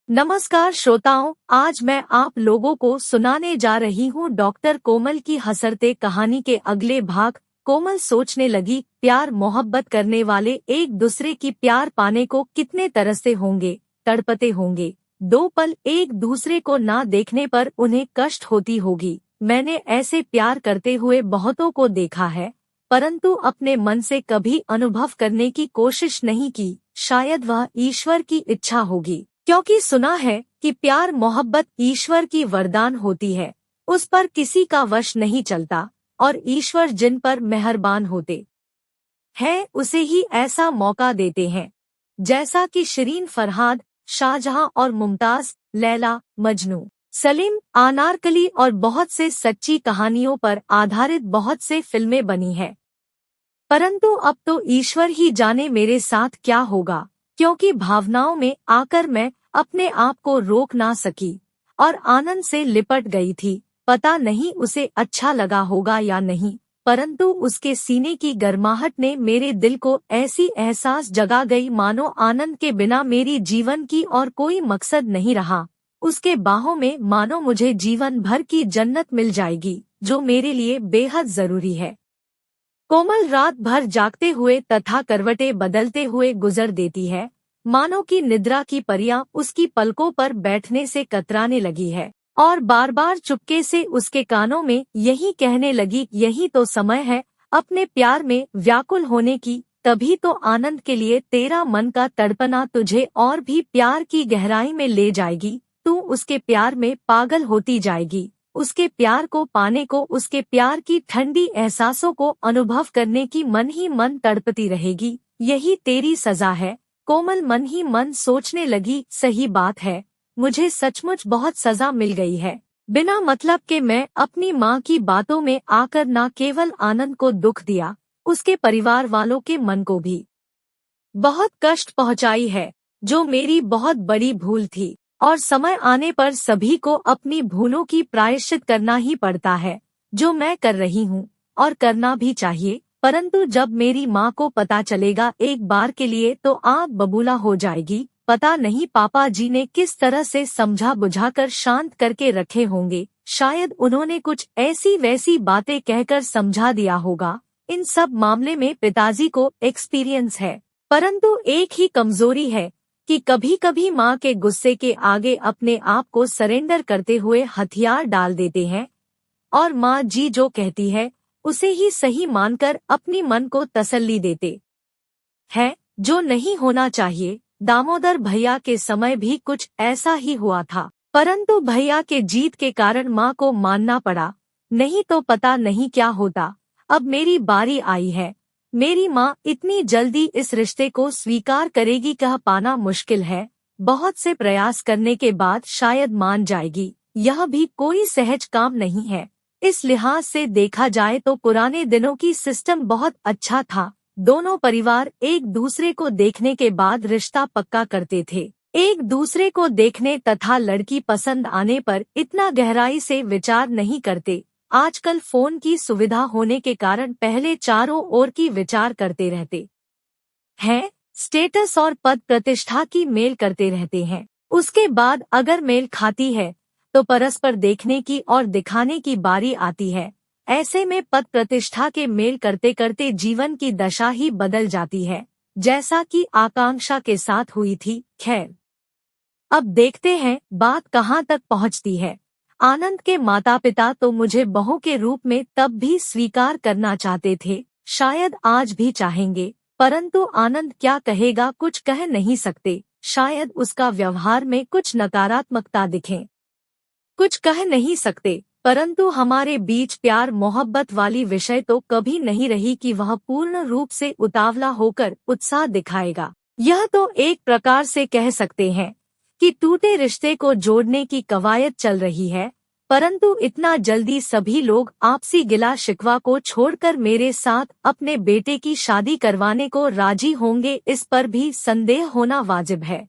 नमस्कार श्रोताओं, आज मैं आप लोगों को सुनाने जा रही हूँ डॉक्टर कोमल की हंसरते कहानी के अगले भाग। कोमल सोचने लगी, प्यार मोहब्बत करने वाले एक दूसरे की प्यार पाने को कितने तरसते होंगे, तड़पते होंगे। दो पल एक दूसरे को ना देखने पर उन्हें कष्ट होती होगी। मैंने ऐसे प्यार करते हुए बहुतों को देखा है, परंतु अपने मन से कभी अनुभव करने की कोशिश नहीं की। शायद वह ईश्वर की इच्छा होगी, क्योंकि सुना है कि प्यार मोहब्बत ईश्वर की वरदान होती है। उस पर किसी का वश नहीं चलता और ईश्वर जिन पर मेहरबान होते हैं उसे ही ऐसा मौका देते हैं। जैसा कि शिरीन फरहाद, शाहजहां और मुमताज, लैला मजनू, सलीम, अनारकली और बहुत से सच्ची कहानियों पर आधारित बहुत से फिल्में बनी है। परंतु अब तो ईश्वर ही जाने मेरे साथ क्या होगा, क्योंकि भावनाओं में आकर मैं अपने आप को रोक ना सकी और आनंद से लिपट गई थी। पता नहीं उसे अच्छा लगा होगा या नहीं, परंतु उसके सीने की गर्माहट ने मेरे दिल को ऐसी एहसास जगा गई मानो आनंद के बिना मेरी जीवन की और कोई मकसद नहीं रहा। उसके बाहों में मानो मुझे जीवन भर की जन्नत मिल जाएगी, जो मेरे लिए बेहद जरूरी है। कोमल रात भर जागते हुए तथा करवटें बदलते हुए गुजर देती है, मानो की निद्रा की परियां उसकी पलकों पर बैठने से कतराने लगी है और बार बार चुपके से उसके कानों में यही कहने लगी, यही तो समय है अपने प्यार में व्याकुल होने की। तभी तो आनंद के लिए तेरा मन का तड़पना तुझे और भी प्यार की गहराई में ले जाएगी। तू उसके प्यार में पागल होती जाएगी, उसके प्यार को पाने को, उसके प्यार की ठंडी एहसासों को अनुभव करने की मन ही मन तड़पती रहेगी। यही तेरी सजा है। कोमल मन ही मन सोचने लगी, सही बात है, मुझे सचमुच बहुत सजा मिल गई है। बिना मतलब के मैं अपनी माँ की बातों में आकर न केवल आनंद को दुख दिया, उसके परिवार वालों के मन को भी बहुत कष्ट पहुँचाई है, जो मेरी बहुत बड़ी भूल थी। और समय आने पर सभी को अपनी भूलों की प्रायश्चित करना ही पड़ता है, जो मैं कर रही हूँ और करना भी चाहिए। परंतु जब मेरी माँ को पता चलेगा एक बार के लिए तो आग बबूला हो जाएगी। पता नहीं पापा जी ने किस तरह से समझा बुझाकर शांत करके रखे होंगे। शायद उन्होंने कुछ ऐसी वैसी बातें कहकर समझा दिया होगा। इन सब मामले में पिताजी को एक्सपीरियंस है, परंतु एक ही कमजोरी है कि कभी कभी माँ के गुस्से के आगे अपने आप को सरेंडर करते हुए हथियार डाल देते हैं और माँ जी जो कहती है उसे ही सही मानकर अपनी मन को तसल्ली देते हैं, जो नहीं होना चाहिए। दामोदर भैया के समय भी कुछ ऐसा ही हुआ था, परंतु भैया के जीत के कारण माँ को मानना पड़ा, नहीं तो पता नहीं क्या होता। अब मेरी बारी आई है। मेरी माँ इतनी जल्दी इस रिश्ते को स्वीकार करेगी कह पाना मुश्किल है। बहुत से प्रयास करने के बाद शायद मान जाएगी। यह भी कोई सहज काम नहीं है। इस लिहाज से देखा जाए तो पुराने दिनों की सिस्टम बहुत अच्छा था। दोनों परिवार एक दूसरे को देखने के बाद रिश्ता पक्का करते थे। एक दूसरे को देखने तथा लड़की पसंद आने पर इतना गहराई से विचार नहीं करते। आजकल फोन की सुविधा होने के कारण पहले चारों ओर की विचार करते रहते हैं, स्टेटस और पद प्रतिष्ठा की मेल करते रहते हैं। उसके बाद अगर मेल खाती है तो परस्पर देखने की और दिखाने की बारी आती है। ऐसे में पद प्रतिष्ठा के मेल करते करते जीवन की दशा ही बदल जाती है, जैसा कि आकांक्षा के साथ हुई थी। खैर, अब देखते हैं बात कहाँ तक पहुँचती है। आनंद के माता पिता तो मुझे बहू के रूप में तब भी स्वीकार करना चाहते थे, शायद आज भी चाहेंगे, परंतु आनंद क्या कहेगा कुछ कह नहीं सकते। शायद उसका व्यवहार में कुछ नकारात्मकता दिखे, कुछ कह नहीं सकते। परंतु हमारे बीच प्यार मोहब्बत वाली विषय तो कभी नहीं रही कि वह पूर्ण रूप से उतावला होकर उत्साह दिखाएगा। यह तो एक प्रकार से कह सकते हैं कि टूटे रिश्ते को जोड़ने की कवायद चल रही है, परंतु इतना जल्दी सभी लोग आपसी गिला शिकवा को छोड़कर मेरे साथ अपने बेटे की शादी करवाने को राजी होंगे, इस पर भी संदेह होना वाजिब है।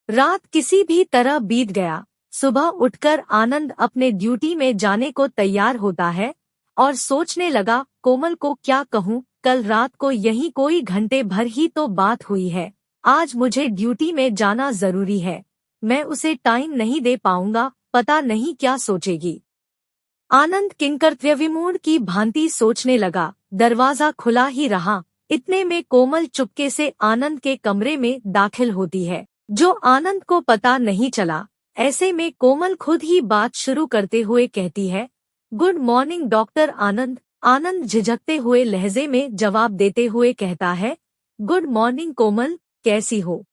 रात किसी भी तरह बीत गया। सुबह उठकर आनंद अपने ड्यूटी में जाने को तैयार होता है और सोचने लगा, कोमल को क्या कहूँ, कल रात को यही कोई घंटे भर ही तो बात हुई है, आज मुझे ड्यूटी में जाना जरूरी है। मैं उसे टाइम नहीं दे पाऊंगा, पता नहीं क्या सोचेगी। आनंद किंकर्तव्यविमूढ़ की भांति सोचने लगा। दरवाजा खुला ही रहा। इतने में कोमल चुपके से आनंद के कमरे में दाखिल होती है, जो आनंद को पता नहीं चला। ऐसे में कोमल खुद ही बात शुरू करते हुए कहती है, गुड मॉर्निंग डॉक्टर आनंद। आनंद झिझकते हुए लहजे में जवाब देते हुए कहता है, गुड मॉर्निंग कोमल, कैसी हो?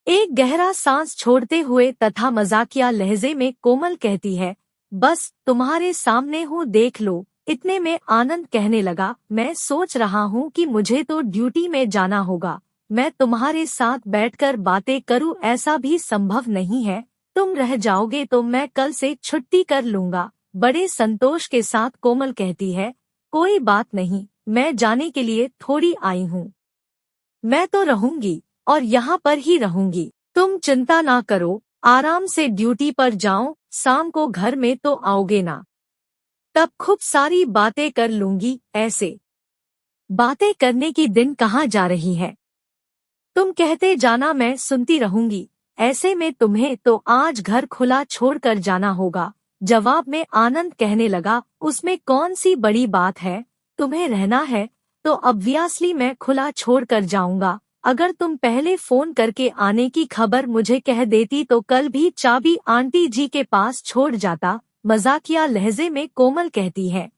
एक गहरा सांस छोड़ते हुए तथा मजाकिया लहजे में कोमल कहती है, बस तुम्हारे सामने हूँ, देख लो। इतने में आनंद कहने लगा, मैं सोच रहा हूँ कि मुझे तो ड्यूटी में जाना होगा। मैं तुम्हारे साथ बैठकर बातें करूँ ऐसा भी संभव नहीं है। तुम रह जाओगे तो मैं कल से छुट्टी कर लूंगा। बड़े संतोष के साथ कोमल कहती है, कोई बात नहीं, मैं जाने के लिए थोड़ी आई हूँ। मैं तो रहूंगी और यहाँ पर ही रहूंगी। तुम चिंता ना करो, आराम से ड्यूटी पर जाओ, शाम को घर में तो आओगे ना? तब खूब सारी बातें कर लूंगी। ऐसे बातें करने की दिन कहाँ जा रही है? तुम कहते जाना, मैं सुनती रहूंगी। ऐसे में तुम्हें तो आज घर खुला छोड़कर जाना होगा। जवाब में आनंद कहने लगा, उसमें कौन सी बड़ी बात है? तुम्हें रहना है तो ऑब्वियसली मैं खुला छोड़कर जाऊंगा। अगर तुम पहले फोन करके आने की खबर मुझे कह देती तो कल भी चाबी आंटी जी के पास छोड़ जाता। मजाकिया लहजे में कोमल कहती है,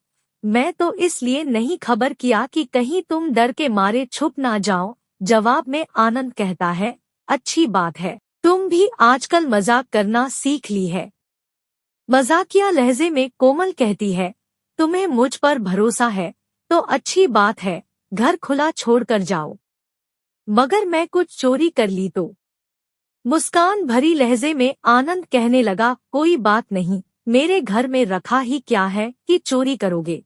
मैं तो इसलिए नहीं खबर किया कि कहीं तुम डर के मारे छुप ना जाओ। जवाब में आनंद कहता है, अच्छी बात है, तुम भी आजकल मजाक करना सीख ली है। मजाकिया लहजे में कोमल कहती है, तुम्हें मुझ पर भरोसा है तो अच्छी बात है, घर खुला छोड़कर जाओ। मगर मैं कुछ चोरी कर ली तो? मुस्कान भरी लहजे में आनंद कहने लगा, कोई बात नहीं, मेरे घर में रखा ही क्या है कि चोरी करोगे।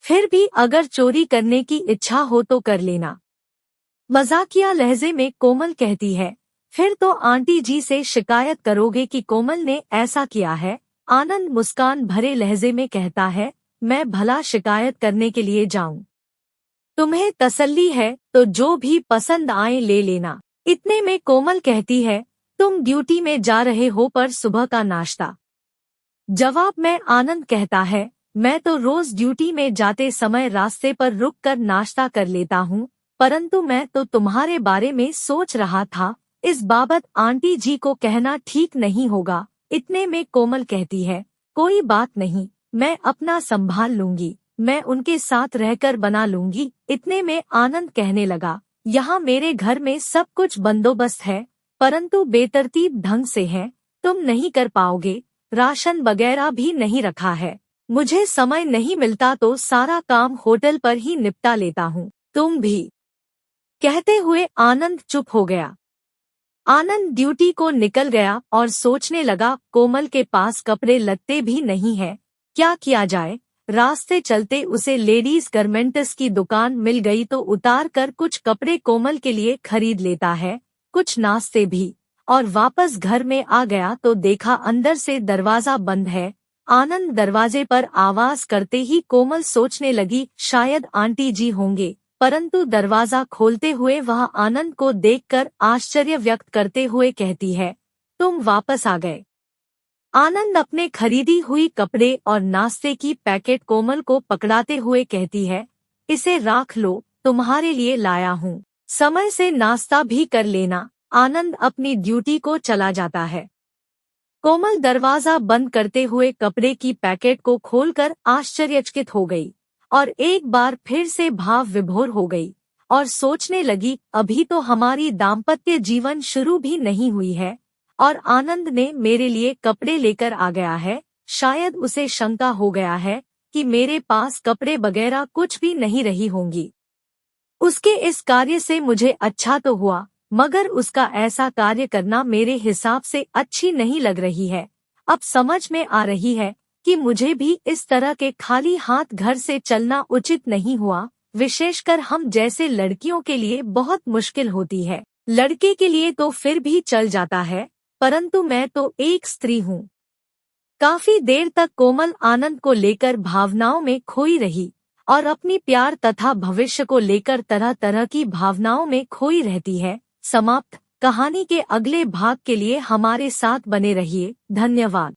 फिर भी अगर चोरी करने की इच्छा हो तो कर लेना। मजाकिया लहजे में कोमल कहती है, फिर तो आंटी जी से शिकायत करोगे कि कोमल ने ऐसा किया है। आनंद मुस्कान भरे लहजे में कहता है, मैं भला शिकायत करने के लिए जाऊं? तुम्हें तसल्ली है तो जो भी पसंद आए ले लेना। इतने में कोमल कहती है, तुम ड्यूटी में जा रहे हो पर सुबह का नाश्ता? जवाब में आनंद कहता है, मैं तो रोज ड्यूटी में जाते समय रास्ते पर रुककर नाश्ता कर लेता हूँ, परंतु मैं तो तुम्हारे बारे में सोच रहा था, इस बाबत आंटी जी को कहना ठीक नहीं होगा। इतने में कोमल कहती है, कोई बात नहीं, मैं अपना संभाल लूंगी, मैं उनके साथ रहकर बना लूंगी। इतने में आनंद कहने लगा, यहाँ मेरे घर में सब कुछ बंदोबस्त है, परंतु बेतरतीब ढंग से है, तुम नहीं कर पाओगे। राशन वगैरह भी नहीं रखा है। मुझे समय नहीं मिलता तो सारा काम होटल पर ही निपटा लेता हूँ, तुम भी। कहते हुए आनंद चुप हो गया। आनंद ड्यूटी को निकल गया और सोचने लगा, कोमल के पास कपड़े लत्ते भी नहीं है, क्या किया जाए। रास्ते चलते उसे लेडीज गारमेंट्स की दुकान मिल गई तो उतार कर कुछ कपड़े कोमल के लिए खरीद लेता है, कुछ नाश्ते भी, और वापस घर में आ गया तो देखा अंदर से दरवाजा बंद है। आनंद दरवाजे पर आवाज करते ही कोमल सोचने लगी, शायद आंटी जी होंगे, परंतु दरवाजा खोलते हुए वह आनंद को देखकर आश्चर्य व्यक्त करते हुए कहती है, तुम वापस आ गए। आनंद अपने खरीदी हुई कपड़े और नाश्ते की पैकेट कोमल को पकड़ाते हुए कहती है, इसे राख लो, तुम्हारे लिए लाया हूँ, समय से नाश्ता भी कर लेना। आनंद अपनी ड्यूटी को चला जाता है। कोमल दरवाजा बंद करते हुए कपड़े की पैकेट को खोलकर आश्चर्यचकित हो गई और एक बार फिर से भाव विभोर हो गई और सोचने लगी, अभी तो हमारी दाम्पत्य जीवन शुरू भी नहीं हुई है और आनंद ने मेरे लिए कपड़े लेकर आ गया है। शायद उसे शंका हो गया है कि मेरे पास कपड़े वगैरह कुछ भी नहीं रही होंगी। उसके इस कार्य से मुझे अच्छा तो हुआ, मगर उसका ऐसा कार्य करना मेरे हिसाब से अच्छी नहीं लग रही है। अब समझ में आ रही है कि मुझे भी इस तरह के खाली हाथ घर से चलना उचित नहीं हुआ। विशेषकर हम जैसे लड़कियों के लिए बहुत मुश्किल होती है। लड़के के लिए तो फिर भी चल जाता है, परंतु मैं तो एक स्त्री हूँ। काफी देर तक कोमल आनंद को लेकर भावनाओं में खोई रही और अपनी प्यार तथा भविष्य को लेकर तरह तरह की भावनाओं में खोई रहती है। समाप्त। कहानी के अगले भाग के लिए हमारे साथ बने रहिए। धन्यवाद।